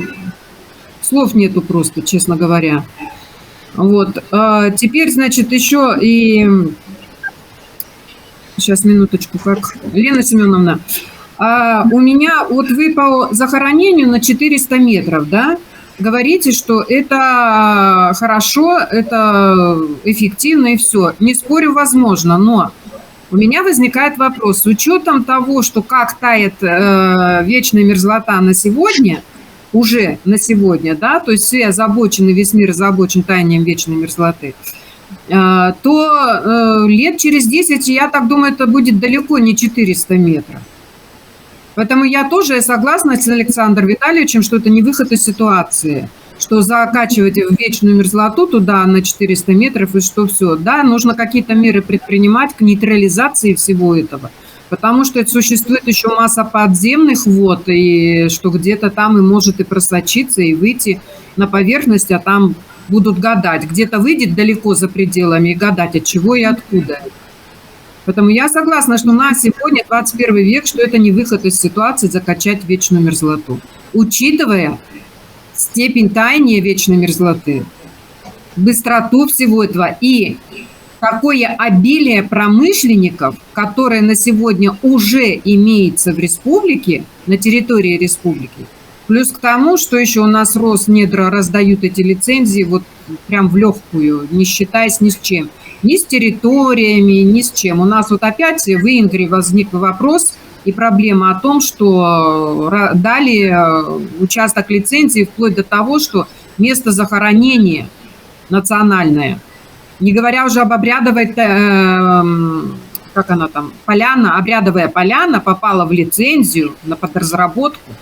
слов нету просто, честно говоря. Вот. Теперь, значит, еще и... Сейчас, минуточку, как... Лена Семеновна, у меня, вот вы по захоронению на 400 метров, да, говорите, что это хорошо, это эффективно и все. Не спорю, возможно, но у меня возникает вопрос. С учетом того, что как тает вечная мерзлота на сегодня, уже на сегодня, да, то есть все озабочены, весь мир озабочен таянием вечной мерзлоты, то лет через 10, я так думаю, это будет далеко не 400 метров. Поэтому я тоже согласна с Александром Витальевичем, что это не выход из ситуации, что закачивать в вечную мерзлоту туда на 400 метров и что все. Да, нужно какие-то меры предпринимать к нейтрализации всего этого, потому что существует еще масса подземных вод, и что где-то там и может и просочиться, и выйти на поверхность, а там будут гадать. Где-то выйдет далеко за пределами и гадать, от чего и откуда. Поэтому я согласна, что на сегодня 21 век, что это не выход из ситуации закачать вечную мерзлоту. Учитывая степень таяния вечной мерзлоты, быстроту всего этого и какое обилие промышленников, которые на сегодня уже имеется в республике, на территории республики, плюс к тому, что еще у нас Роснедра раздают эти лицензии вот прям в легкую, не считаясь ни с чем. Ни с территориями, ни с чем. У нас вот опять в Ингрии возник вопрос и проблема о том, что дали участок лицензии вплоть до того, что место захоронения национальное, не говоря уже об обрядовой, как она там, поляна, обрядовая поляна попала в лицензию на подразработку.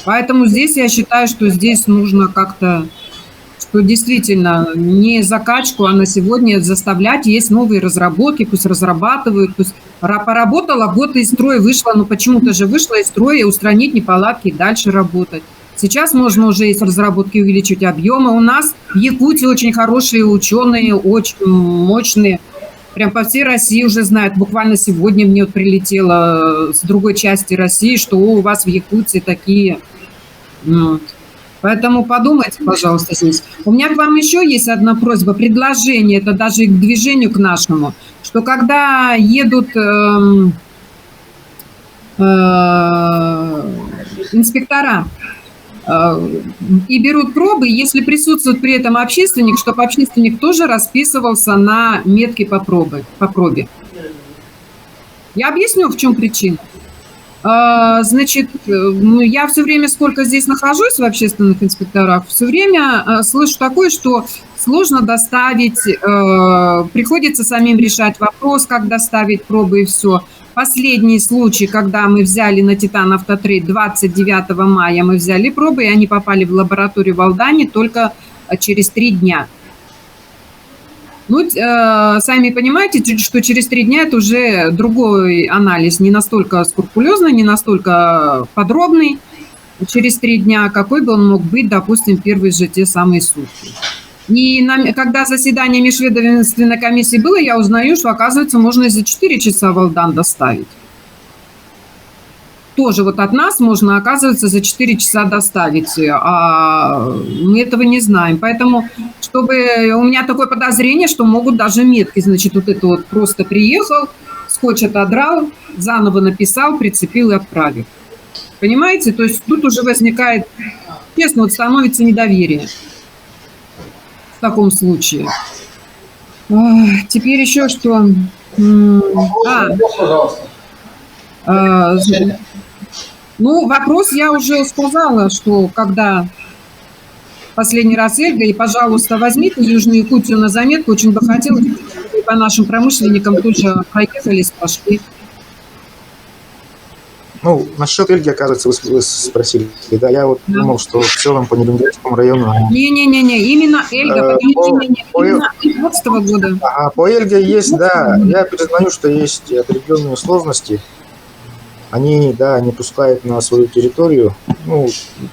Поэтому здесь я считаю, что здесь нужно как-то, что действительно не закачку, а на сегодня заставлять, есть новые разработки, пусть разрабатывают, пусть поработала, год из строя вышла, но почему-то же вышла из строя, устранить неполадки и дальше работать. Сейчас можно уже из разработки увеличить объемы. У нас в Якутии очень хорошие ученые, очень мощные. Прям по всей России уже знают. Буквально сегодня мне вот прилетело с другой части России, что у вас в Якутии такие. Вот. Поэтому подумайте, пожалуйста, здесь. У меня к вам еще есть одна просьба, предложение, это даже и к движению к нашему, что когда едут инспектора и берут пробы, если присутствует при этом общественник, чтобы общественник тоже расписывался на метке по пробе. Я объясню, в чем причина. Значит, я все время, сколько здесь нахожусь в общественных инспекторах, все время слышу такое, что сложно доставить, приходится самим решать вопрос, как доставить пробы и все. Последний случай, когда мы взяли на Титан Автотрейд 29 мая, мы взяли пробы, и они попали в лабораторию в Алдане только через 3 дня. Ну, сами понимаете, что через 3 дня это уже другой анализ, не настолько скрупулезный, не настолько подробный. Через 3 дня какой бы он мог быть, допустим, первые же те самые сутки. И когда заседание межведомственной комиссии было, я узнаю, что, оказывается, можно и за 4 часа в Алдан доставить. Тоже вот от нас можно, оказывается, за 4 часа доставить, а мы этого не знаем. Поэтому, чтобы у меня такое подозрение, что могут даже метки, значит, вот это вот просто приехал, скотч отодрал, заново написал, прицепил и отправил. Понимаете? То есть тут уже возникает, честно, вот становится недоверие в таком случае. Теперь еще что? Пожалуйста. Ну, вопрос я уже сказала, что когда последний раз Эльга, и, пожалуйста, возьмите Южную Якутию на заметку, очень бы хотелось, чтобы по нашим промышленникам тоже проехались, пошли. Ну, насчет Эльги, оказывается, вы спросили. Да, я вот думал, что в целом по Нерюнгельскому району... Не-не-не, именно Эльга, именно 2015 года. Ага, по Эльге есть, да, я признаю, что есть определенные сложности. Они, да, не пускают на свою территорию. Ну,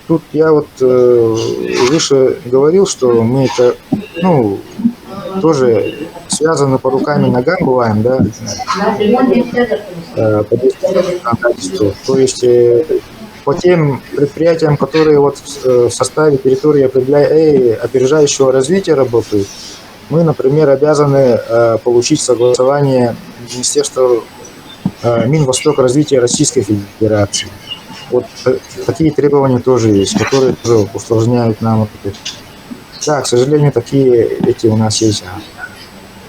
тут я вот выше говорил, что мы это, ну, тоже связаны по рукам и ногам бываем, да, по законодательству. То есть по тем предприятиям, которые вот в составе территории опережающего развития работают, мы, например, обязаны получить согласование Министерства Минвосток развития Российской Федерации. Вот такие требования тоже есть, которые тоже усложняют нам. Да, к сожалению, такие эти у нас есть.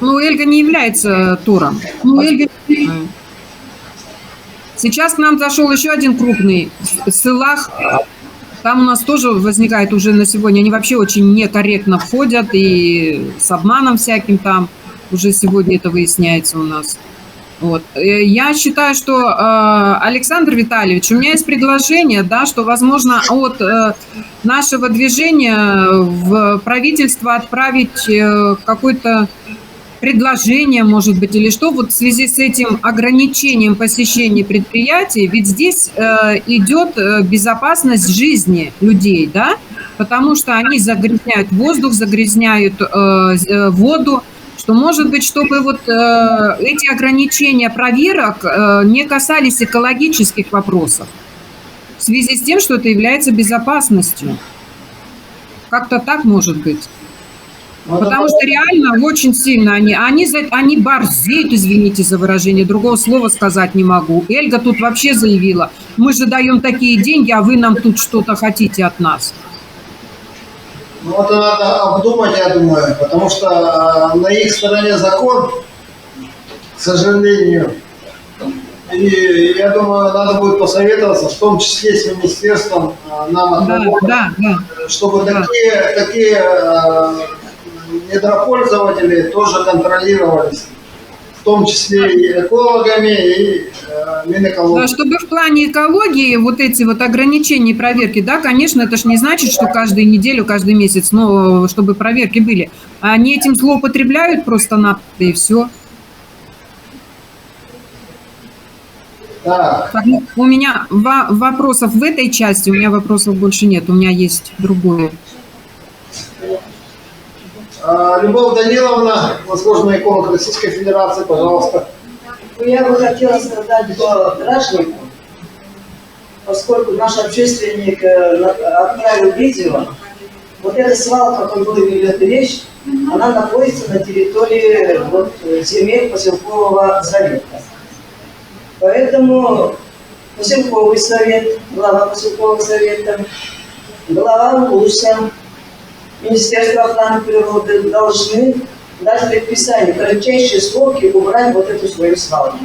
Ну, Эльга не является туром. Ну, Эльга... Сейчас к нам зашел еще один крупный в Сылах. Там у нас тоже возникает уже на сегодня. Они вообще очень некорректно входят и с обманом всяким там. Уже сегодня это выясняется у нас. Вот. Я считаю, что, Александр Витальевич, у меня есть предложение, да, что, возможно, от нашего движения в правительство отправить какое-то предложение, может быть, или что, вот в связи с этим ограничением посещения предприятий, ведь здесь идет безопасность жизни людей, да, потому что они загрязняют воздух, загрязняют воду, что, может быть, чтобы вот эти ограничения проверок не касались экологических вопросов в связи с тем, что это является безопасностью. Как-то так может быть. Потому что реально очень сильно они борзеют, извините за выражение, другого слова сказать не могу. Эльга тут вообще заявила, мы же даем такие деньги, а вы нам тут что-то хотите от нас. Ну, это надо обдумать, я думаю, потому что на их стороне закон, к сожалению. И я думаю, надо будет посоветоваться, в том числе с министерством, нам, чтобы такие недропользователи тоже контролировались, в том числе и экологами, и Минэкологией. Да, чтобы в плане экологии вот эти вот ограничения и проверки, да, конечно, это же не значит, что каждую неделю, каждый месяц, но чтобы проверки были. Они этим злоупотребляют просто-напросто и все. Так, Так, ну, у меня вопросов в этой части, у меня вопросов больше нет, у меня есть другое. Любовь Даниловна, возможно, эколог Российской Федерации, пожалуйста. Я бы хотела сказать по Дражнику, поскольку наш общественник отправил видео. Вот эта свалка, о которой идет речь, она находится на территории земель поселкового совета. Поэтому поселковый совет, глава поселкового совета, глава УЛУСа, Министерство охраны природы должны дать предписание в кратчайшие сроки убрать вот эту свою свалку.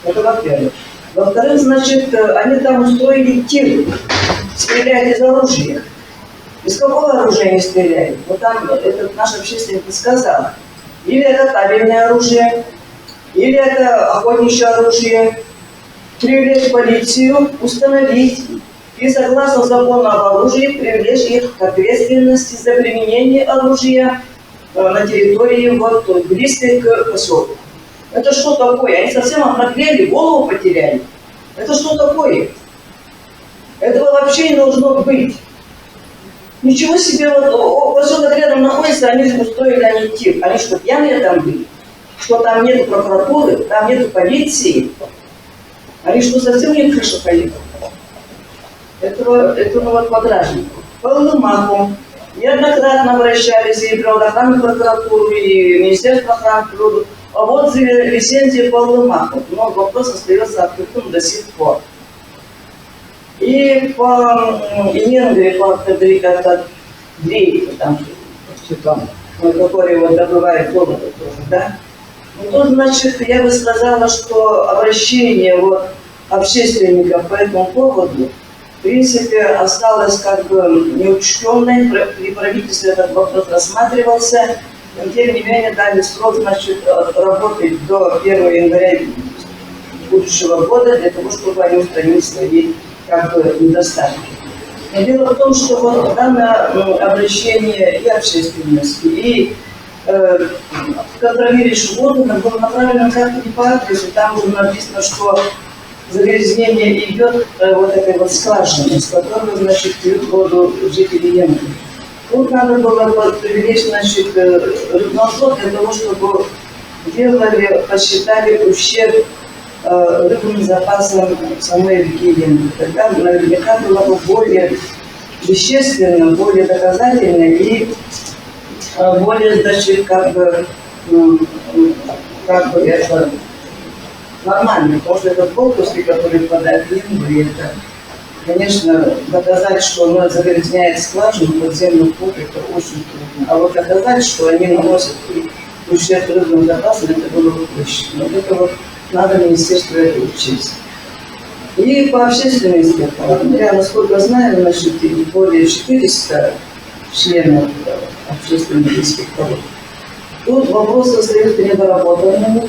Это во-первых. Во-вторых, значит, они там устроили тир, стреляют из оружия. Из какого оружия они стреляют? Вот там этот наш общественник сказал. Или это табельное оружие, или это охотничье оружие. Привлечь полицию, установить и согласно закону об оружии привлечь их к ответственности за применение оружия на территории близкой к поселку. Это что такое? Они совсем обнаглели, голову потеряли. Это что такое? Этого вообще не должно быть. Ничего себе, поселок рядом находится, они устроили, они тир. Они что, пьяные там были? Что там нету прокуратуры, там нету полиции? Они что, совсем не крыша поехала? Это по Дражнику. По Лымаку неоднократно обращались и в природоохранную прокуратуру, и Министерство охраны природы об отзыве лицензии по Лымаку. Но вопрос остается открытым до сих пор. И по Ингре, по Дрейку, там, который добывает золото тоже, да? Ну, то, значит, я бы сказала, что обращение общественников по этому поводу, в принципе, осталось как бы неучтенной. При правительстве этот вопрос рассматривался. Но, тем не менее, дали срок, значит, работать до 1 января будущего года для того, чтобы они устранили свои как бы недостатки. Но дело в том, что данное обращение и общественности, и контролирующих органов было направлено как-то не по адресу. Там уже написано, что загрязнение идет этой скважины, с которой, значит, пьют воду жители Янгры. Тут надо было привлечь, значит, рыбносвод для того, чтобы делали, посчитали ущерб рыбным запасам самой реки Янгры. Тогда наверняка было бы более вещественно, более доказательно и более, значит, как бы это нормально, потому что этот полпуски, который впадает в Янгры, это, конечно, доказать, что он загрязняет скважину, подземный путь, это очень трудно. А вот доказать, что они наносят ущерб рыбным запасам, это было бы проще. Вот это надо министерству это учесть. И по общественным инспекторам, я, насколько знаю, значит, более 400 членов общественных инспекторов. Тут вопрос остается недоработанным.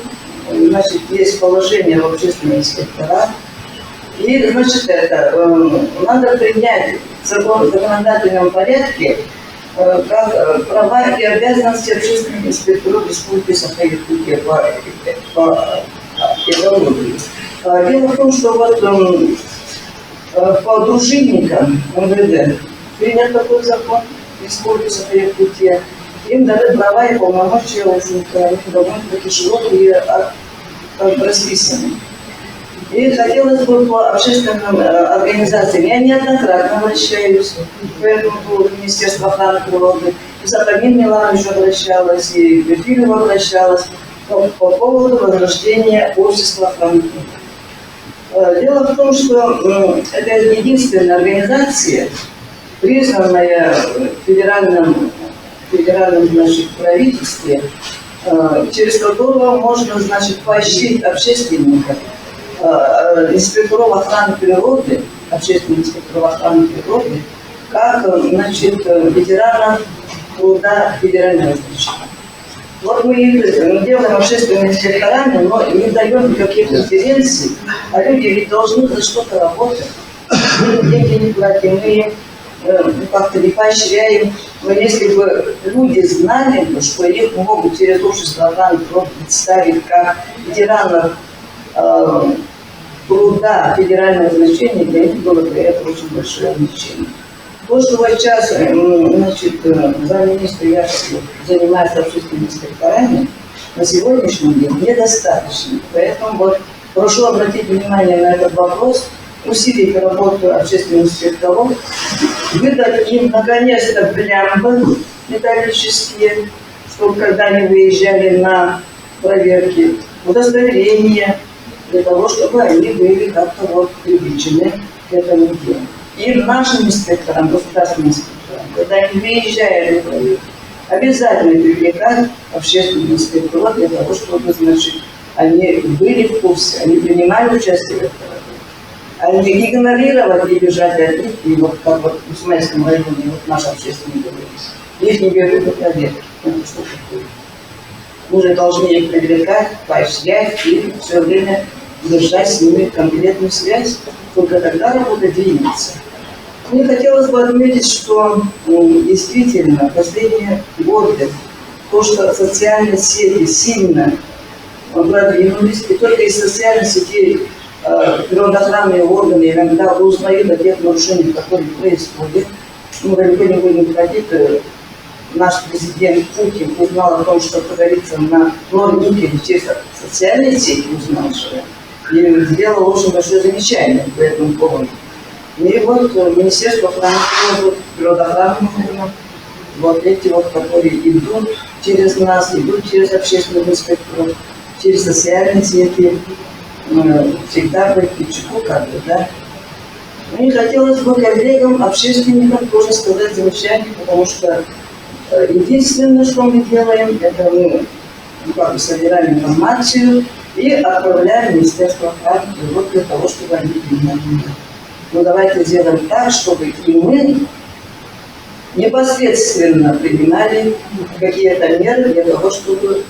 Значит, есть положение в общественных инспекторах. И, значит, надо принять в законодательном порядке как права и обязанности общественных инспекторов Республики Саха-Якутия по экологии. Дело в том, что по дружинникам МВД принят такой закон Республики Саха-Якутия. Им дали права и полномочия, в общем-то, довольно-таки широкие расписаны. И хотелось бы по общественным организациям, я неоднократно обращаюсь к этому поводу Министерства охраны природы, и Сахамин Миланович обращалась, и Бефилева обращалась по поводу возрождения общества охраны природы. Дело в том, что это единственная организация, признанная федеральным значит, правительстве, через которого можно, значит, поощрить общественников, инспекторов охраны природы, общественных инспекторов охраны природы, как, значит, ветеранов труда федерального значения. Вот мы их делаем общественными инспекторами, но не даем никаких преференций, а люди ведь должны за что-то работать. Мы деньги не платим, мы как-то не поощряем. Но если бы люди знали, что их могут через общество охраны природы представить как ветеранов труда федерального значения, для них было для этого очень большое облегчение. То, что вот сейчас, значит, замминистра Яшев занимается общественными инспекторами, на сегодняшний день недостаточно. Поэтому вот прошу обратить внимание на этот вопрос, усилить работу общественных инспекторов, выдать им наконец-то блямбы металлические, чтобы когда они выезжали на проверки, удостоверения, для того, чтобы они были как-то вот привлечены к этому делу. И нашим инспекторам, государственным инспекторам, когда они выезжают на проверки, обязательно привлекать общественных инспекторов для того, чтобы, значит, они были в курсе, они принимали участие в этом. А не игнорировать и бежать от них, и вот как вот в Усманском районе, вот наш общественный говорит, их не берут на проверки. Это что такое? Мы же должны их привлекать, поощрять и все время держать с ними конкретную связь, только тогда работа двинется. Мне хотелось бы отметить, что действительно последние годы то, что социальные сети сильно продвинулись, и только из социальных сетей природоохранные органы иногда узнают о тех нарушениях, которые происходят. Мы далеко не будем ходить. Наш президент Путин узнал о том, что творится на Норнике, через социальные сети узнал, что и сделал очень большое замечание по этому поводу. И вот Министерство природоохраны, вот эти вот, которые идут через нас, идут через общественных инспекторов, через социальные сети, всегда быть Кичуку как бы, да. Мне хотелось бы коллегам, общественникам тоже сказать замечание, потому что единственное, что мы делаем, это мы как бы собираем информацию и отправляем в Министерство охраны вот для того, чтобы они принимали. Но давайте сделаем так, чтобы и мы непосредственно принимали какие-то меры для того, чтобы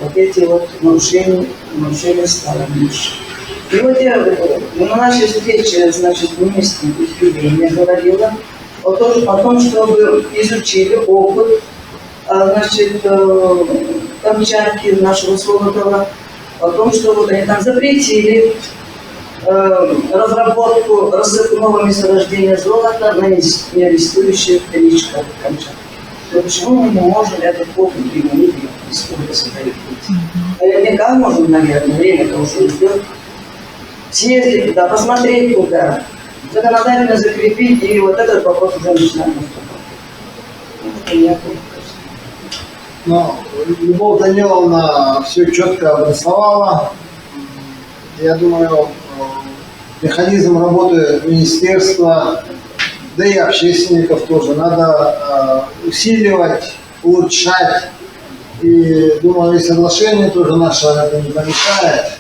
вот эти вот нарушения стали меньше. И вот я на нашей встрече, значит, министр Юлия говорила о том, чтобы изучили опыт, значит, Камчатки, нашего Солодова, о том, что вот они там запретили разработку рассыпного месторождения золота на неарестующих речках Камчатки. Но почему мы не можем этот опыт применить в республике? Наверняка можем, наверное, время-то уже идет. Съездить туда, посмотреть туда, законодательно закрепить, и вот этот вопрос уже начинает наступать. Но Любовь Даниловна все четко обрисовала. Я думаю, механизм работы министерства, да и общественников тоже надо усиливать, улучшать. И думаю, и соглашение тоже наше это не помешает.